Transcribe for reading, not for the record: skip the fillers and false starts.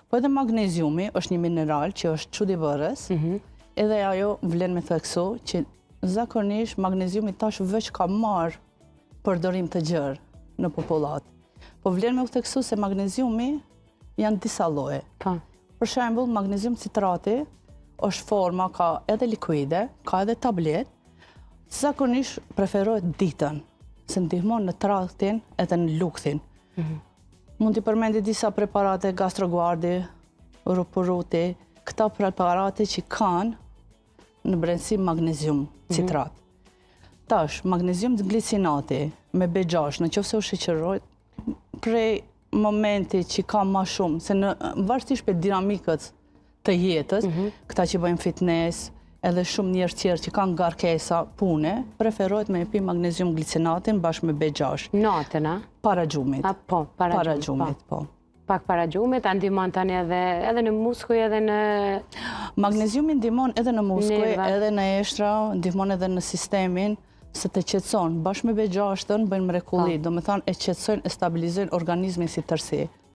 Po edhe magneziumi është një mineral që është çuditëbërës, edhe ajo vlen me theksu që zakonisht magneziumi tash veç ka marrë përdorim të gjerë në popullat. Po vlen me u theksu se magneziumi janë disa lloje. Për shembull, magnezium citrati është forma, ka edhe likuide, ka edhe tablet, zakonisht preferohet ditën, se ndihmon në tradhtin edhe në lukthin. Mund t'i përmendi disa preparate gastroguardi, rupuruti, këta preparate që kanë në brendësi magnezium citrat. Tash, magnezium glicinati me B6, në qoftë se u shoqërohet prej momenti që ka ma shumë, se në varsisht për dinamikët të jetës, këta që bëjmë fitness, edhe shumë njerëz tjerë që kanë ngarkesa pune, preferohet me pi magnezium glicinatin bashkë me B6. Natën, a? Para gjumit. Po, para gjumit, po. Pak para gjumit, a ndihmon tani edhe në muskuj, edhe në... Magneziumi ndihmon edhe në muskuj, edhe në eshtra, ndihmon edhe në sistemin, se të qetëson. Bashkë me B6-ën bëjnë mrekulli, do me thanë e qetësojnë, e stabilizojnë organizmin si tërsi.